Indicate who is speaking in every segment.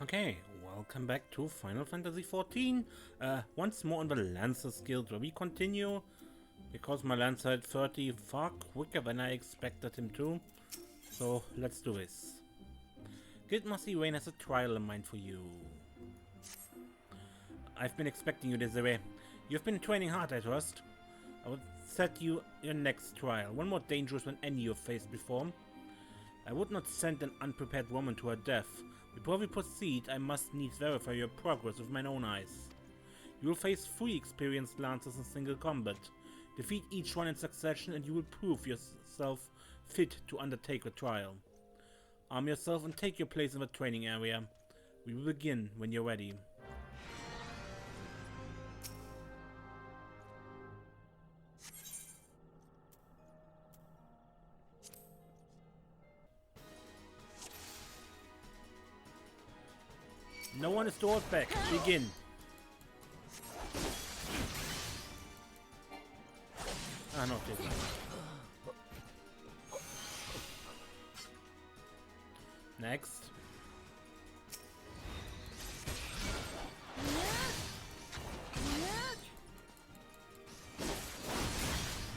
Speaker 1: Okay, welcome back to Final Fantasy XIV. Once more on the Lancer's Guild, where we continue, because my Lancer had 30 far quicker than I expected him to. So let's do this. Guildmaster Wayne has a trial in mind for you. I've been expecting you, Desiree. You've been training hard, I trust. I will set you your next trial, one more dangerous than any you've faced before. I would not send an unprepared woman to her death. Before we proceed, I must needs verify your progress with mine own eyes. You will face 3 experienced Lancers in single combat. Defeat each one in succession and you will prove yourself fit to undertake the trial. Arm yourself and take your place in the training area. We will begin when you're ready. No one is to hold back. Begin. Not this one. Next.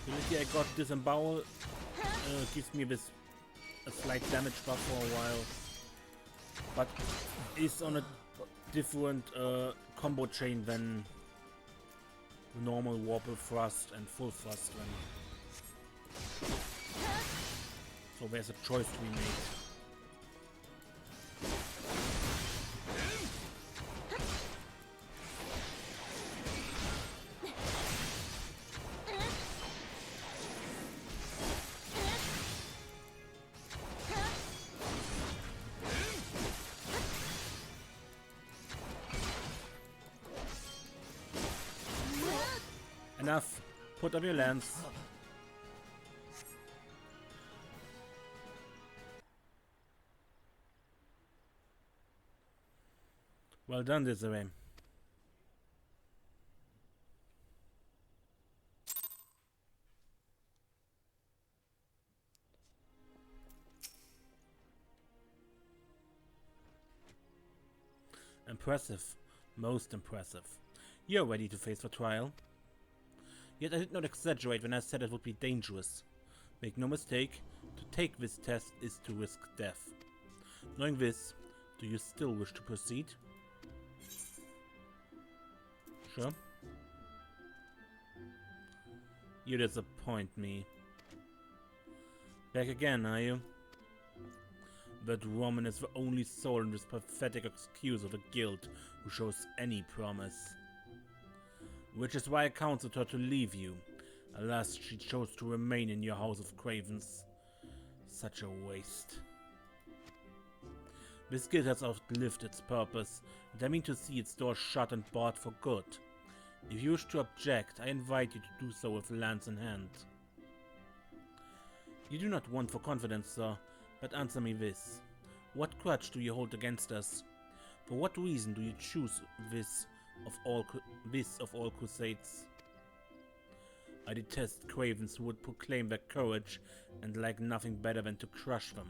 Speaker 1: Ability I got disembowel gives me this a slight damage buff for a while, but is on a different combo chain than normal Warble Thrust and Full Thrust. So there's a choice to be made. Enough. Put up your lance. Well done, Desiree. Impressive. Most impressive. You're ready to face the trial. Yet I did not exaggerate when I said it would be dangerous. Make no mistake, to take this test is to risk death. Knowing this, do you still wish to proceed? Sure. You disappoint me. Back again, are you? That woman is the only soul in this pathetic excuse of a guild who shows any promise. Which is why I counseled her to leave you. Alas, she chose to remain in your house of cravens. Such a waste. This guild has outlived its purpose, and I mean to see its doors shut and barred for good. If you wish to object, I invite you to do so with lance in hand. You do not want for confidence, sir, but answer me this. What grudge do you hold against us? For what reason do you choose this of all crusades? I detest cravens who would proclaim their courage and like nothing better than to crush them.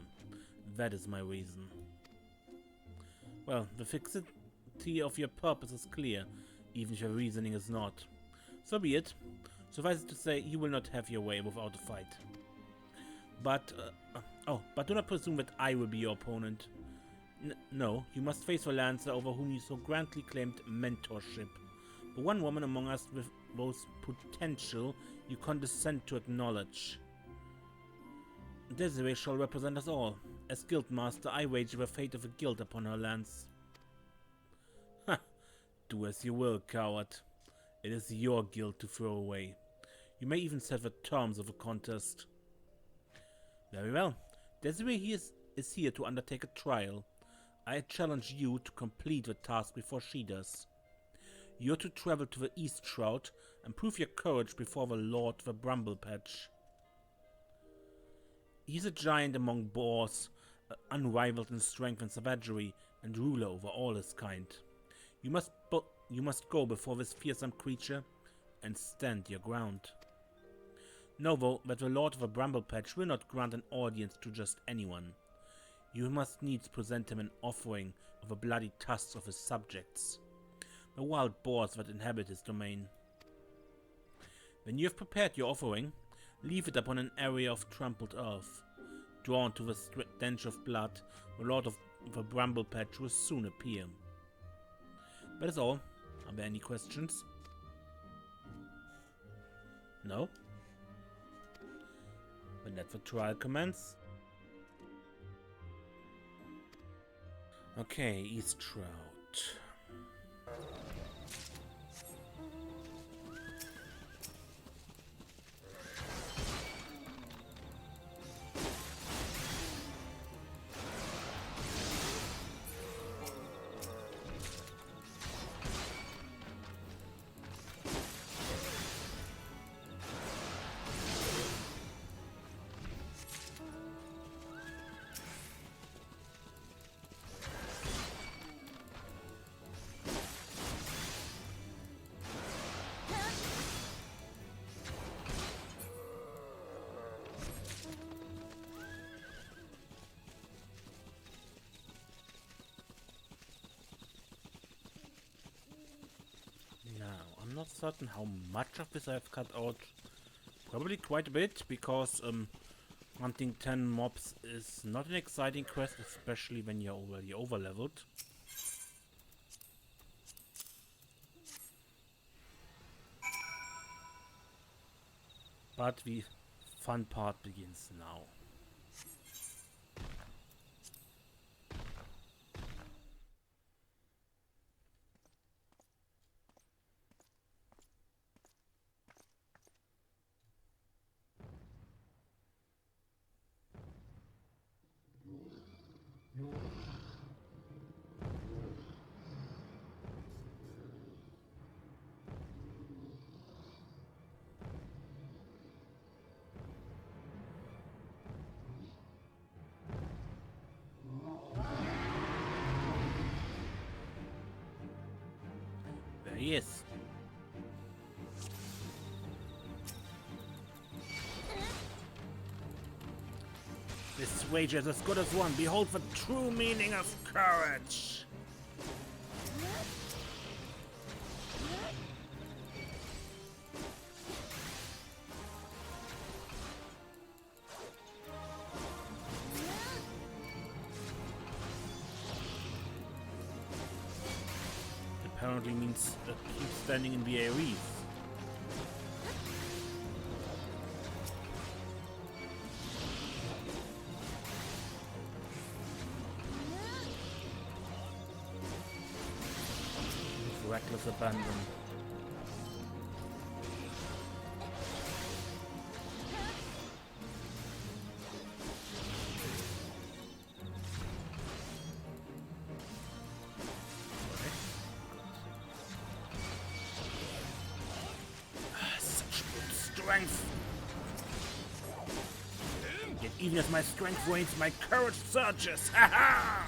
Speaker 1: That is my reason. Well, the fixity of your purpose is clear, even if your reasoning is not. So be it. Suffice it to say, you will not have your way without a fight. But do not presume that I will be your opponent. No, you must face the Lancer over whom you so grandly claimed mentorship. The one woman among us with most potential you condescend to acknowledge. Desiree shall represent us all. As Guildmaster, I wager the fate of the guild upon her lance. Ha! Do as you will, coward. It is your guild to throw away. You may even set the terms of the contest. Very well. Desiree is here to undertake a trial. I challenge you to complete the task before she does. You're to travel to the East Shroud and prove your courage before the Lord the Bramble Patch. He's a giant among boars, unrivaled in strength and savagery, and ruler over all his kind. You must go before this fearsome creature and stand your ground. Know though that the Lord of the Bramble Patch will not grant an audience to just anyone. You must needs present him an offering of the bloody tusks of his subjects, the wild boars that inhabit his domain. When you have prepared your offering, leave it upon an area of trampled earth. Drawn to the stench of blood, the Lord of the Bramble Patch will soon appear. That is all. Are there any questions? No? Then let the trial commence. Okay, East Trout. I'm not certain how much of this I've cut out. Probably quite a bit, because hunting 10 mobs is not an exciting quest, especially when you're already over-leveled. But the fun part begins now. There he is. This wager is as good as one. Behold the true meaning of courage. Apparently means keep standing in the AoEs. Reckless abandon. Such good strength. Yet even as my strength wanes, my courage surges. Ha ha!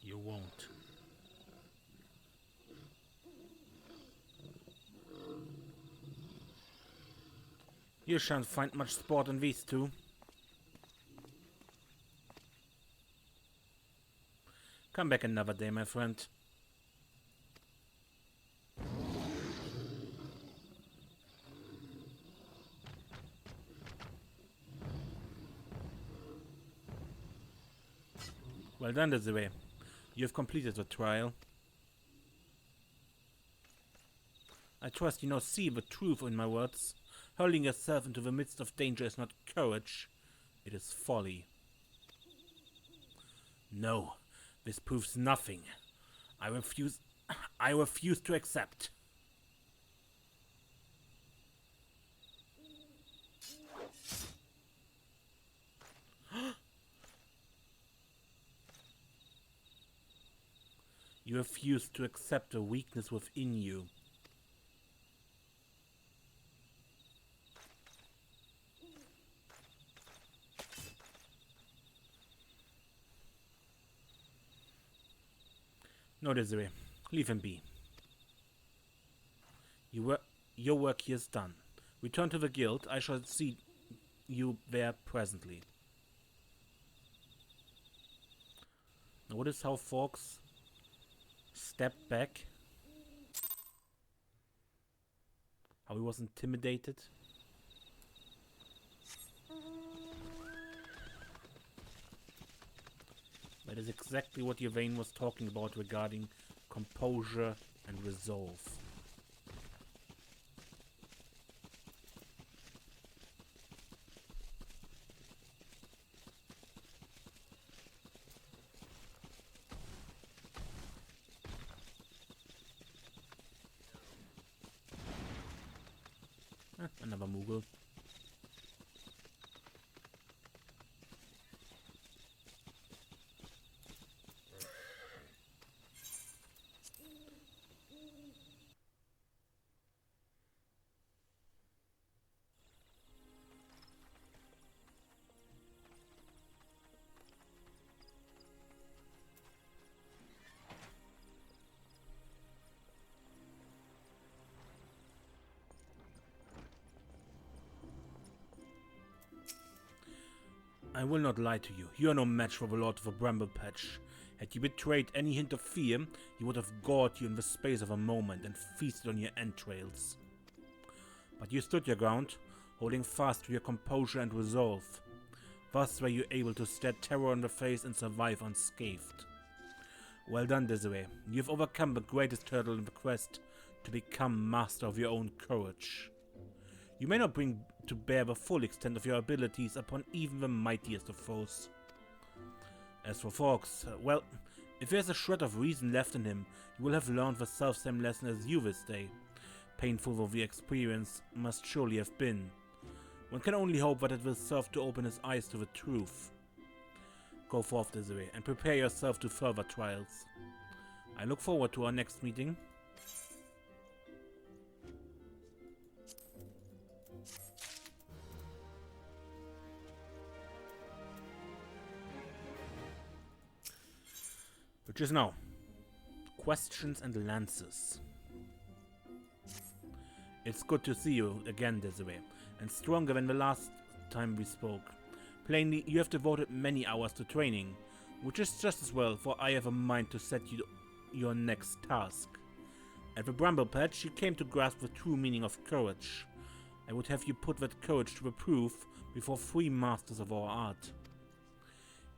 Speaker 1: You won't. You shan't find much sport in these two. Come back another day, my friend. Well done, Desiree. You have completed the trial. I trust you now see the truth in my words. Hurling yourself into the midst of danger is not courage, it is folly. No, this proves nothing. I refuse to accept. You refuse to accept the weakness within you. No, Desiree. Leave him be. Your work here is done. Return to the guild. I shall see you there presently. Notice how Foulques stepped back. How he was intimidated. That is exactly what Yvain was talking about regarding composure and resolve. Another Moogle. I will not lie to you. You are no match for the Lord of the Bramble Patch. Had you betrayed any hint of fear, he would have gored you in the space of a moment and feasted on your entrails. But you stood your ground, holding fast to your composure and resolve. Thus were you able to stare terror in the face and survive unscathed. Well done, Desiree. You have overcome the greatest hurdle in the quest to become master of your own courage. You may not bring to bear the full extent of your abilities upon even the mightiest of foes. As for Foulques, well, if there's a shred of reason left in him, you will have learned the self-same lesson as you this day. Painful though the experience must surely have been. One can only hope that it will serve to open his eyes to the truth. Go forth, Desiree, and prepare yourself to further trials. I look forward to our next meeting. Which is now questions and lances. It's good to see you again, Desiree, and stronger than the last time we spoke. Plainly, you have devoted many hours to training, which is just as well, for I have a mind to set you your next task. At the Bramble Patch, you came to grasp the true meaning of courage. I would have you put that courage to the proof before 3 masters of our art.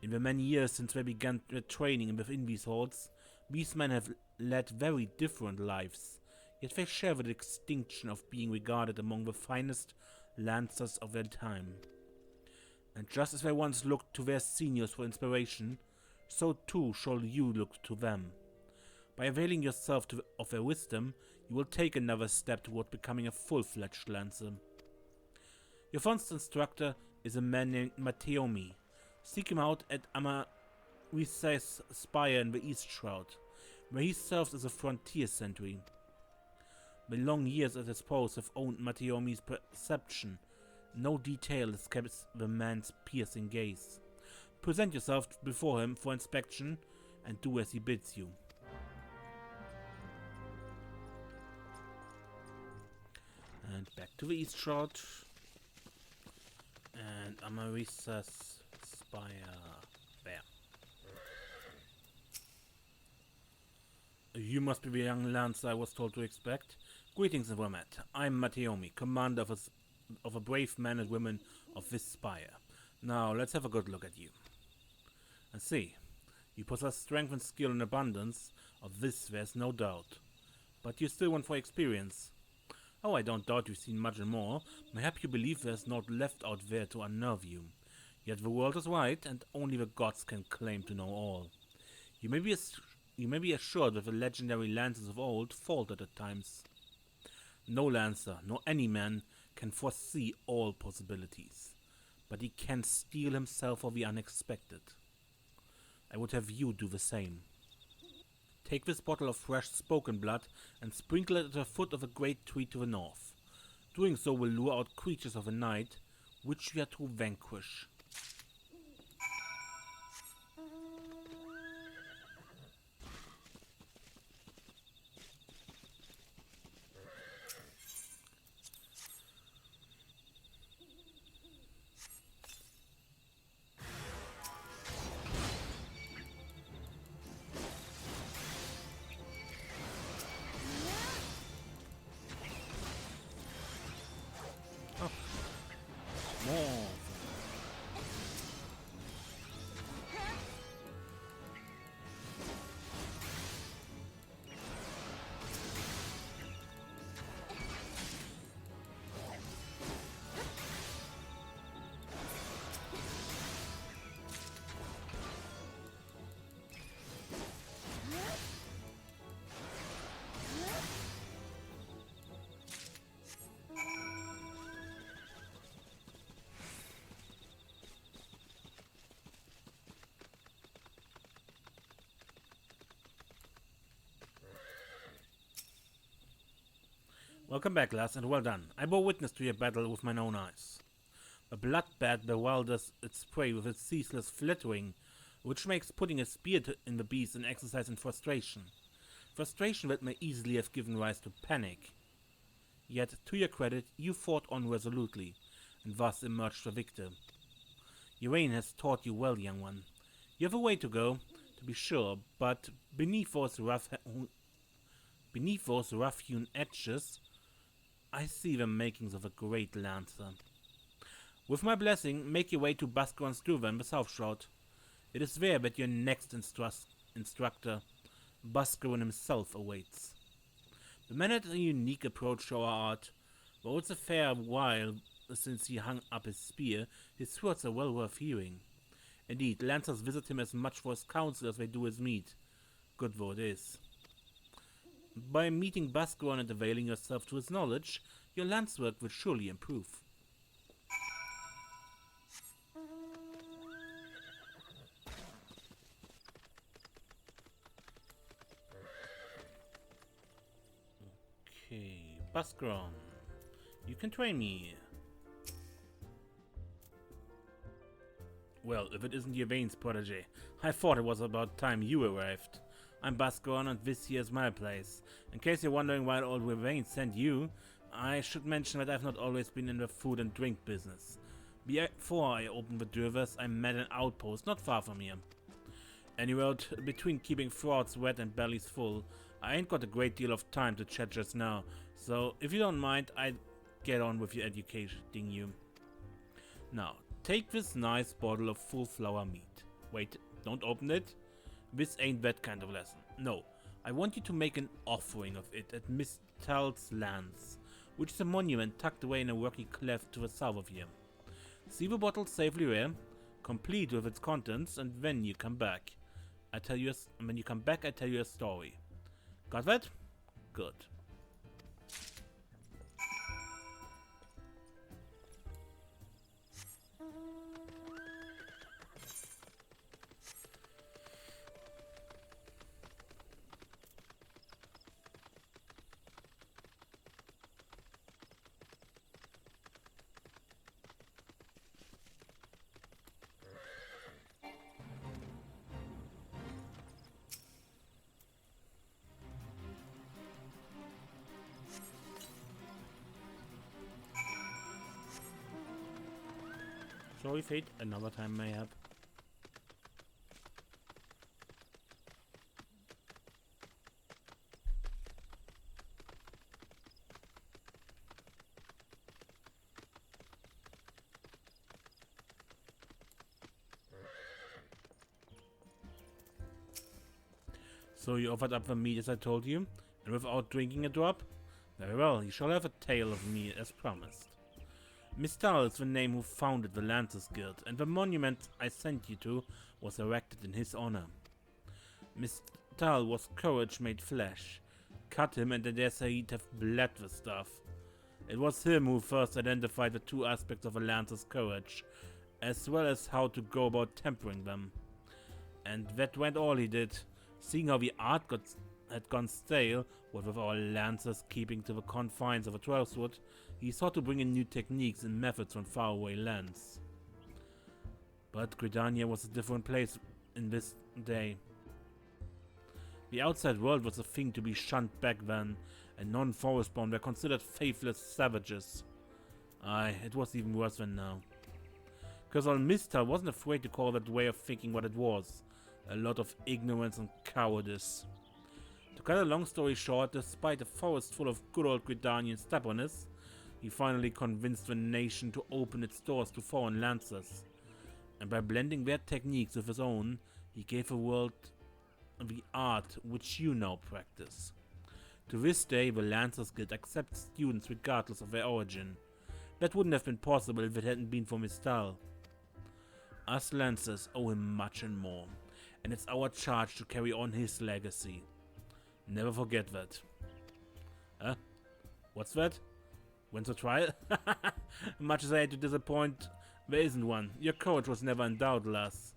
Speaker 1: In the many years since they began their training within these halls, these men have led very different lives, yet they share the distinction of being regarded among the finest lancers of their time. And just as they once looked to their seniors for inspiration, so too shall you look to them. By availing yourself of their wisdom, you will take another step toward becoming a full-fledged lancer. Your first instructor is a man named Mateomi. Seek him out at Amaris's spire in the East Shroud, where he serves as a frontier sentry. The long years at his post have owned Mateomi's perception. No detail escapes the man's piercing gaze. Present yourself before him for inspection and do as he bids you. And back to the East Shroud. And Amaris's spire there. You must be the young lancer I was told to expect. Greetings, Vermet. I'm Mateomi, commander of a brave men and women of this spire. Now, let's have a good look at you. And see, you possess strength and skill in abundance. Of this there's no doubt. But you still want for experience. Oh, I don't doubt you've seen much and more. Mayhap you believe there's naught left out there to unnerve you. Yet the world is wide, and only the gods can claim to know all. You may be assured that the legendary lancers of old faltered at times. No lancer, nor any man, can foresee all possibilities, but he can steel himself for the unexpected. I would have you do the same. Take this bottle of fresh spoken blood and sprinkle it at the foot of a great tree to the north. Doing so will lure out creatures of the night, which we are to vanquish. More. Welcome back, lass, and well done. I bore witness to your battle with mine own eyes. A bloodbat bewilders its prey with its ceaseless flittering, which makes putting a spear in the beast an exercise in frustration. Frustration that may easily have given rise to panic. Yet, to your credit, you fought on resolutely, and thus emerged the victor. Urain has taught you well, young one. You have a way to go, to be sure, but beneath those rough-hewn edges, I see the makings of a great lancer. With my blessing, make your way to Bascaron's Druva in the South Shroud. It is there that your next instructor, Bascaron himself, awaits. The man had a unique approach to our art. Though it's a fair while since he hung up his spear, his words are well worth hearing. Indeed, lancers visit him as much for his counsel as they do his meat. Good though it is. By meeting Bascaron and availing yourself to his knowledge, your lance work will surely improve. Okay, Bascaron, you can train me. Well, if it isn't Yvain's protege, I thought it was about time you arrived. I'm Bascaron and this here's my place. In case you're wondering why old Yvain sent you, I should mention that I've not always been in the food and drink business. Before I opened the Drivers, I met an outpost not far from here. Anyway, between keeping throats wet and bellies full, I ain't got a great deal of time to chat just now, so if you don't mind, I'd get on with your educating you. Now, take this nice bottle of full flour meat. Wait, don't open it. This ain't that kind of lesson. No, I want you to make an offering of it at Miss Tal's lands, which is a monument tucked away in a rocky cleft to the south of here. See the bottle safely there, complete with its contents, and when you come back, I tell you a story. Got that? Good. Sorry, Fate, another time mayhap. So you offered up the meat as I told you, and without drinking a drop? Very well, you shall have a tale of me as promised. Mistal is the name who founded the Lancers Guild, and the monument I sent you to was erected in his honor. Mistal was courage made flesh. Cut him and the desert he'd have bled the stuff. It was him who first identified the two aspects of a Lancer's courage, as well as how to go about tempering them. And that went all he did. Seeing how the art had gone stale, what with our Lancers keeping to the confines of a 12-wood, he sought to bring in new techniques and methods from faraway lands. But Gridania was a different place in this day. The outside world was a thing to be shunned back then, and non-forestborn were considered faithless savages. Aye, it was even worse than now. Kozal Mistal wasn't afraid to call that way of thinking what it was. A lot of ignorance and cowardice. To cut a long story short, despite a forest full of good old Gridanian stubbornness, he finally convinced the nation to open its doors to foreign lancers. And by blending their techniques with his own, he gave the world the art which you now practice. To this day, the Lancers Guild accepts students regardless of their origin. That wouldn't have been possible if it hadn't been for Mistal. Us Lancers owe him much and more, and it's our charge to carry on his legacy. Never forget that. Huh? What's that? When's the trial? Much as I hate to disappoint, there isn't one. Your courage was never in doubt, lass.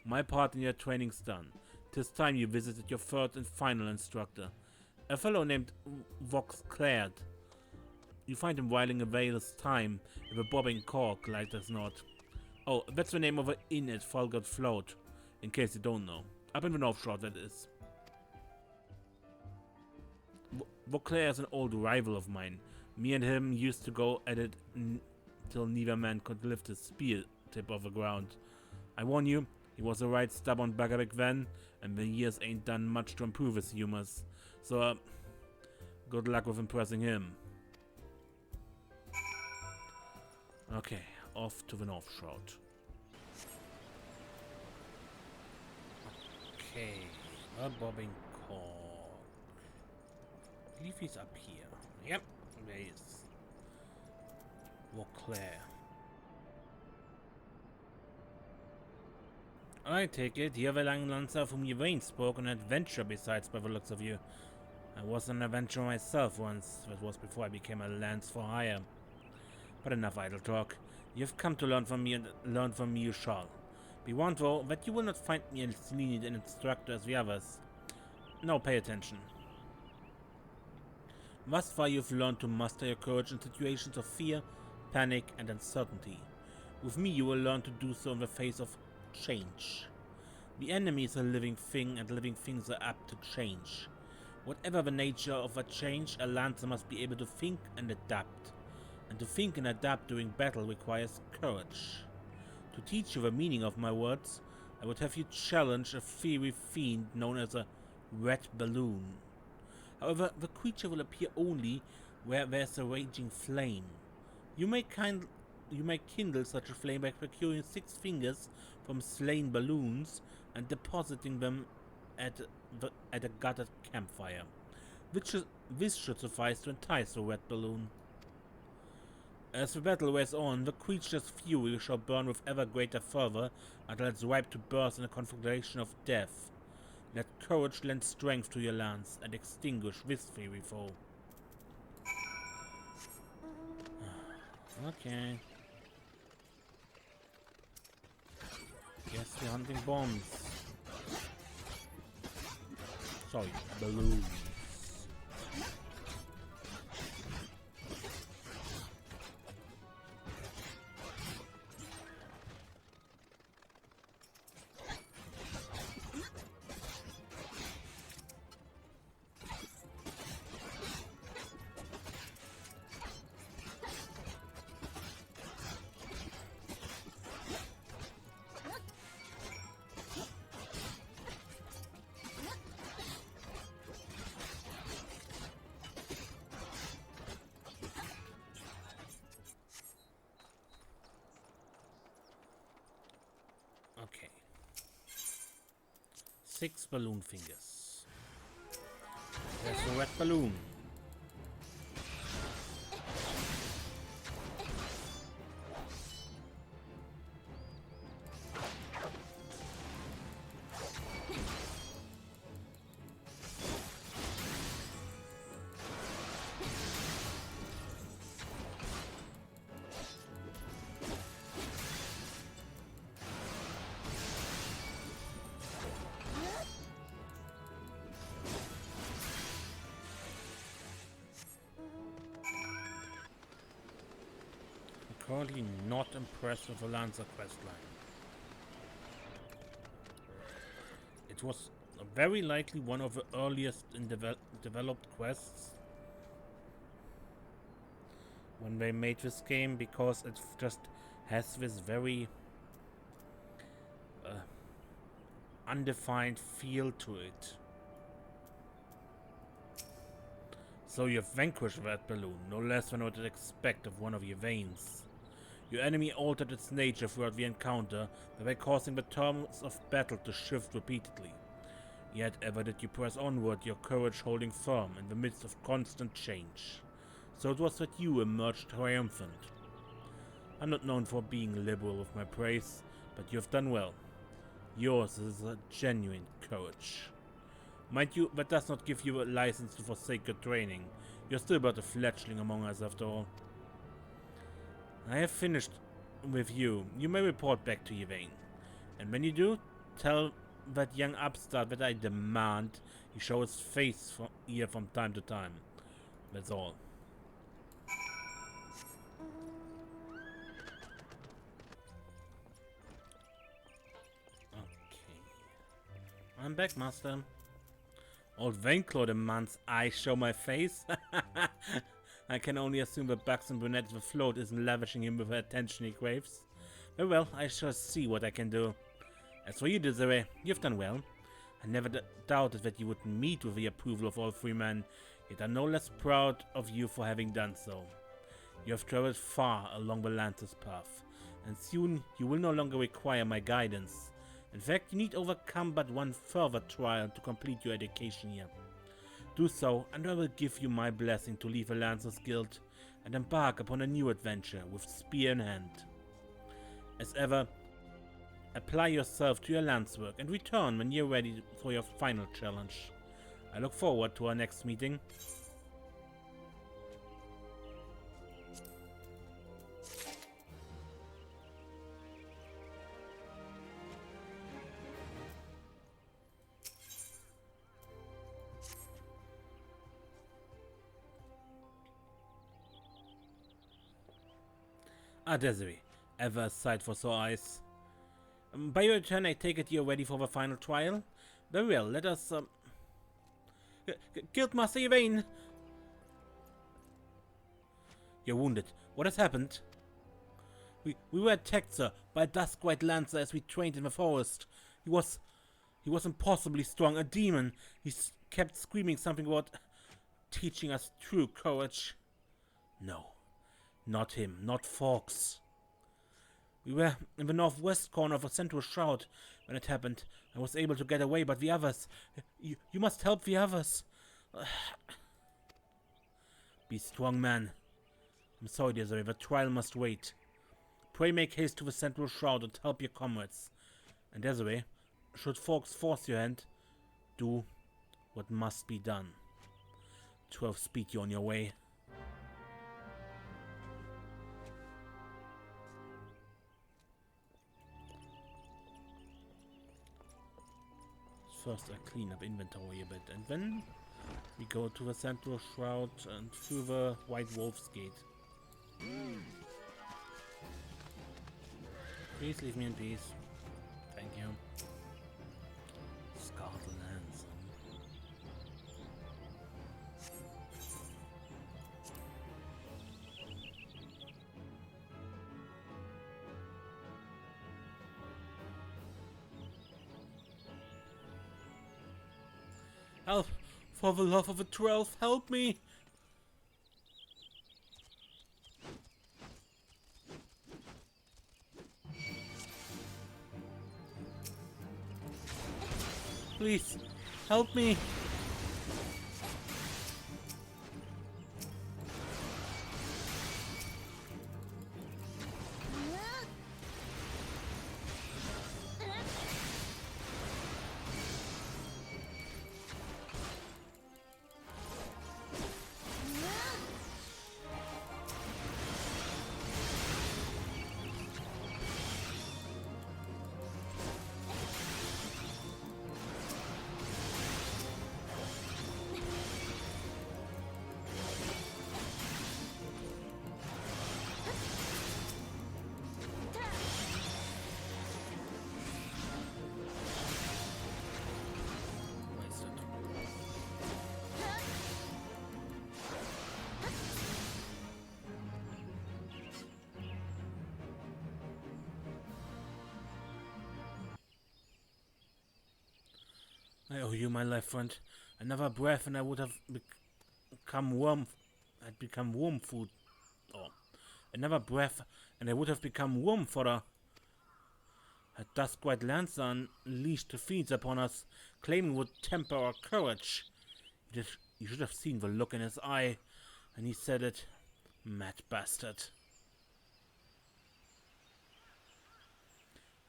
Speaker 1: My part in your training's done. 'Tis time you visited your third and final instructor, a fellow named Foulques. You find him whiling away his time with a bobbing cork, like as not. Oh, that's the name of an inn at Foulques Float, in case you don't know. Up in the North Shore, that is. Foulques is an old rival of mine. Me and him used to go at it till neither man could lift his spear tip off the ground. I warn you, he was a right stubborn bugger back then, and the years ain't done much to improve his humors. So, good luck with impressing him. Okay, off to the North Shore. Okay, a bobbing cork. I believe he's up here. Yep, there he is. Foulques. I take it you're the young lancer of whom you ain't spoke an adventure besides, by the looks of you. I was an adventurer myself once, that was before I became a lance for hire. But enough idle talk. You've come to learn from me, and learn from me you shall. Be warned though, that you will not find me as lenient an instructor as the others. Now pay attention. Thus far you've learned to master your courage in situations of fear, panic and uncertainty. With me you will learn to do so in the face of change. The enemy is a living thing, and living things are apt to change. Whatever the nature of a change, a lancer must be able to think and adapt. And to think and adapt during battle requires courage. To teach you the meaning of my words, I would have you challenge a fiery fiend known as a red balloon. However, the creature will appear only where there's a raging flame. You may kindle such a flame by procuring 6 fingers from slain balloons and depositing them at a gutted campfire. This should suffice to entice the red balloon. As the battle wears on, the creature's fury shall burn with ever greater fervor until it's ripe to burst in a conflagration of death. Let courage lend strength to your lance and extinguish this fiery foe. Okay. Guess we're hunting bombs. Sorry, balloons. Okay. 6 balloon fingers. There's the red balloon. Currently not impressed with the Lancer questline. It was very likely one of the earliest in developed quests when they made this game, because it just has this very undefined feel to it. So you've vanquished that balloon, no less than what I'd expect of one of your veins. Your enemy altered its nature throughout the encounter, thereby causing the terms of battle to shift repeatedly. Yet ever did you press onward, your courage holding firm in the midst of constant change. So it was that you emerged triumphant. I'm not known for being liberal with my praise, but you have done well. Yours is a genuine courage. Mind you, that does not give you a license to forsake your training. You're still but a fledgling among us after all. I have finished with you. You may report back to Yvain. And when you do, tell that young upstart that I demand he show his face here from time to time. That's all. Okay. I'm back, master. Old Vainclaw demands I show my face? I can only assume that Buxton Brunette the Float isn't lavishing him with the attention he craves. Very well, I shall see what I can do. As for you, Desiree, you've done well. I never doubted that you would meet with the approval of all three men, yet I'm no less proud of you for having done so. You have traveled far along the Lancer's path, and soon you will no longer require my guidance. In fact, you need overcome but one further trial to complete your education here. Do so, and I will give you my blessing to leave the Lancers Guild and embark upon a new adventure with spear in hand. As ever, apply yourself to your lance work and return when you're ready for your final challenge. I look forward to our next meeting. Ah, Desiree, ever a sight for sore eyes. By your return, I take it you're ready for the final trial? Very well, let us, Guildmaster Yvain! You're wounded. What has happened? We were attacked, sir, by a dusk white lancer as we trained in the forest. He was impossibly strong, a demon. He kept screaming something about teaching us true courage. No. Not him, not Foulques. We were in the northwest corner of a central shroud when it happened. I was able to get away, but the others... You must help the others. Be strong, man. I'm sorry, Desiree, the trial must wait. Pray make haste to the central shroud and help your comrades. And Desiree, should Foulques force your hand, do what must be done. 12 speed you on your way. First I clean up inventory a bit, and then we go to the central shroud and through the White Wolf's Gate. Please leave me in peace. Thank you. Scarlet Lands. Help! For the love of a 12, help me! Please, help me! I owe you my life, friend. Another breath and I would have become worm. I'd become worm food. Oh, another breath and I would have become worm fodder. A Dusk-White Lancer unleashed the fiends upon us, claiming would temper our courage. You should have seen the look in his eye, and he said it. Mad bastard.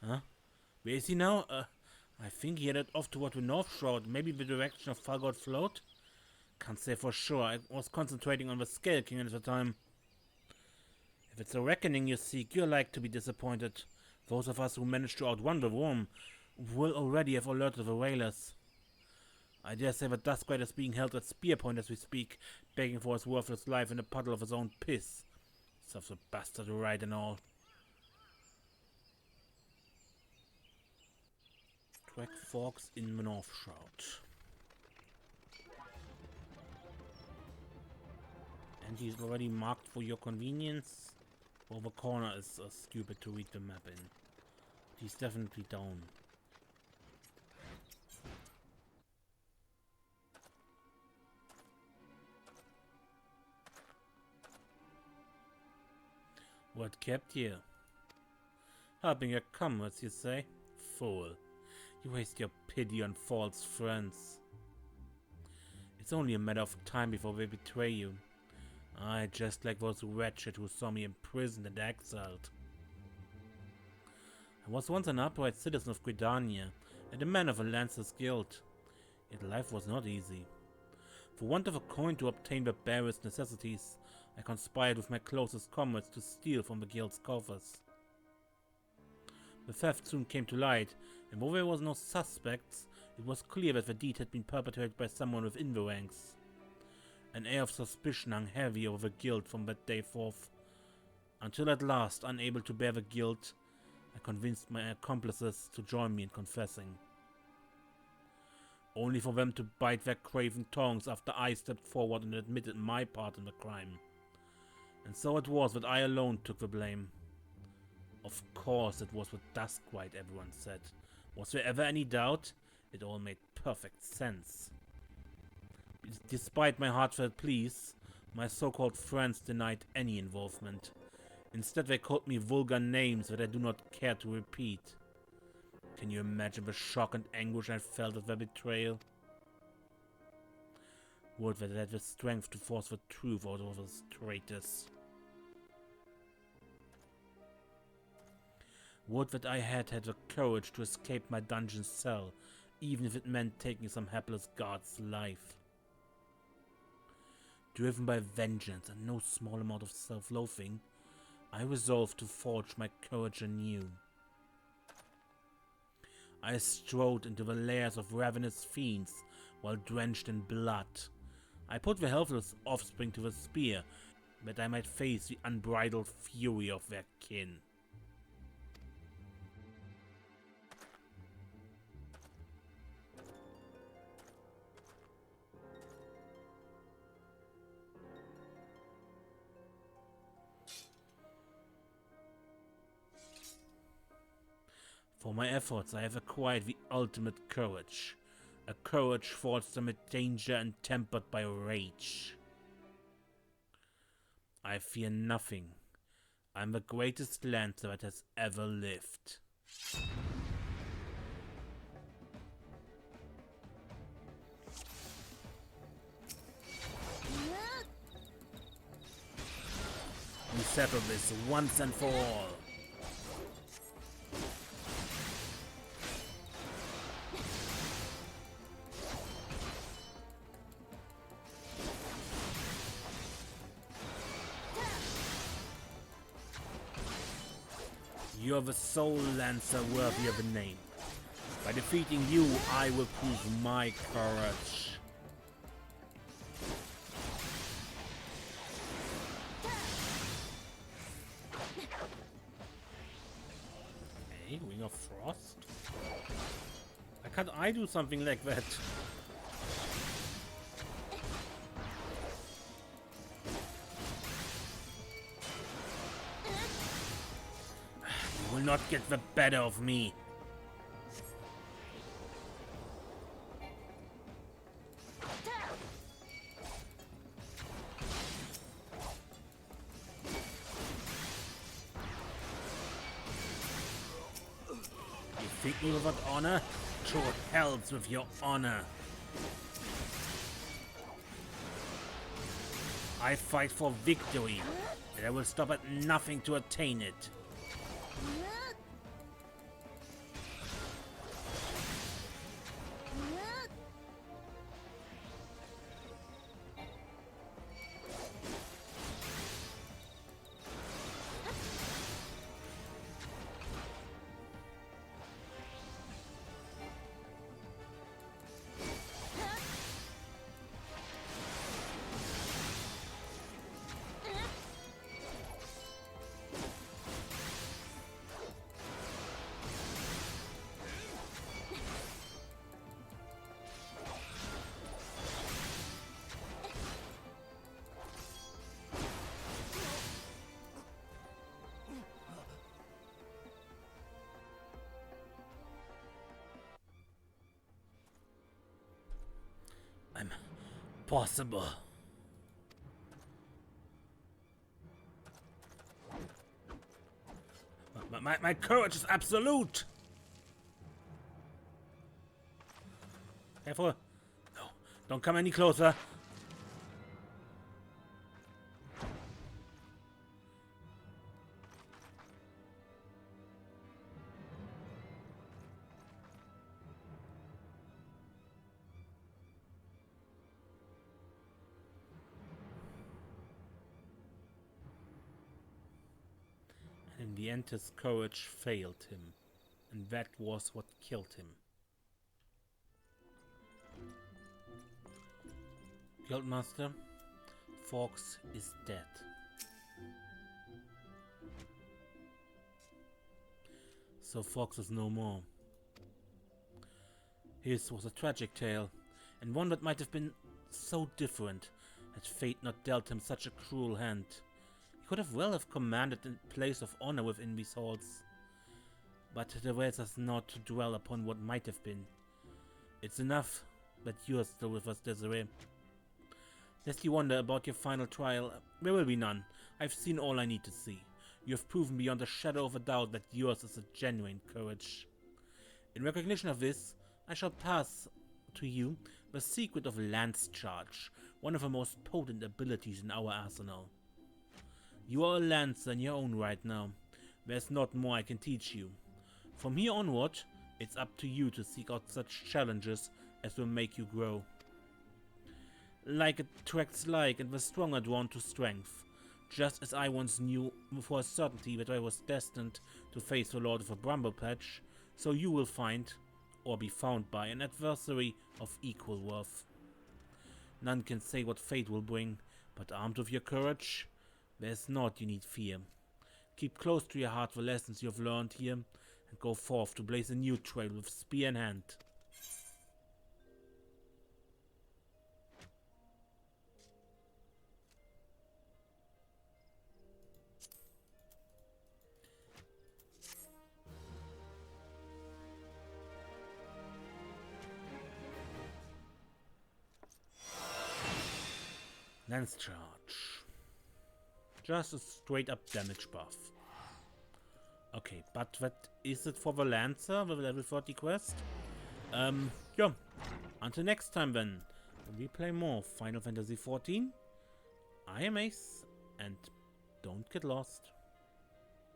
Speaker 1: Huh? Where is he now? I think he headed off toward the North Shroud, maybe the direction of Foulques Float. Can't say for sure. I was concentrating on the Scale King at the time. If it's a reckoning you seek, you're like to be disappointed. Those of us who managed to outrun the worm will already have alerted the whalers. I dare say the Dusk-White is being held at spear point as we speak, begging for his worthless life in a puddle of his own piss. Serves the bastard right and all. Track Foulques in the North Shroud. And he's already marked for your convenience. Well, the corner is stupid to read the map in. He's definitely down. What kept you? Helping your comrades, you say? Fool. You waste your pity on false friends. It's only a matter of time before they betray you. Aye, just like those wretched who saw me imprisoned and exiled. I was once an upright citizen of Gridania, and a man of a Lancer's guild. Yet life was not easy. For want of a coin to obtain the barest necessities, I conspired with my closest comrades to steal from the guild's coffers. The theft soon came to light, and though there was no suspects, it was clear that the deed had been perpetrated by someone within the ranks. An air of suspicion hung heavy over the guild from that day forth, until at last, unable to bear the guilt, I convinced my accomplices to join me in confessing. Only for them to bite their craven tongues after I stepped forward and admitted my part in the crime. And so it was that I alone took the blame. Of course it was the Dusk-White, everyone said. Was there ever any doubt? It all made perfect sense. Despite my heartfelt pleas, my so-called friends denied any involvement. Instead they called me vulgar names that I do not care to repeat. Can you imagine the shock and anguish I felt at their betrayal? Would that I had the strength to force the truth out of those traitors. Would that I had the courage to escape my dungeon cell, even if it meant taking some hapless guard's life. Driven by vengeance and no small amount of self-loathing, I resolved to forge my courage anew. I strode into the lairs of ravenous fiends while drenched in blood. I put the helpless offspring to the spear, that I might face the unbridled fury of their kin. For my efforts, I have acquired the ultimate courage. A courage forged amid danger and tempered by rage. I fear nothing. I'm the greatest Lancer that has ever lived. We settle this once and for all. You are the sole Lancer worthy of a name. By defeating you, I will prove my courage. Hey, Wing of Frost? Why can't I do something like that? You will not get the better of me. Defeat me without honor? To hells with your honor. I fight for victory, and I will stop at nothing to attain it. I'm possible. My courage is absolute. Careful. No, don't come any closer. In the end, his courage failed him, and that was what killed him. Guildmaster, Foulques is dead. So Foulques is no more. His was a tragic tale, and one that might have been so different had fate not dealt him such a cruel hand. He could have well have commanded in place of honor within these halls, but the ways us not to dwell upon what might have been. It's enough that you are still with us, Desiree. Lest you wonder about your final trial, there will be none. I've seen all I need to see. You have proven beyond a shadow of a doubt that yours is a genuine courage. In recognition of this, I shall pass to you the secret of Lance Charge, one of the most potent abilities in our arsenal. You are a lancer in your own right now. There's not more I can teach you. From here onward, it's up to you to seek out such challenges as will make you grow. Like attracts like, and the strong are drawn to strength. Just as I once knew for a certainty that I was destined to face the Lord of a Bramble Patch, so you will find, or be found by, an adversary of equal worth. None can say what fate will bring, but armed with your courage, there's naught you need fear. Keep close to your heart the lessons you have learned here, and go forth to blaze a new trail with spear in hand. Lance Charge. Just a straight up damage buff. Okay, but that is it for the Lancer, the level 40 quest. Yeah. Until next time then, when we play more Final Fantasy XIV. I am Ace, and don't get lost.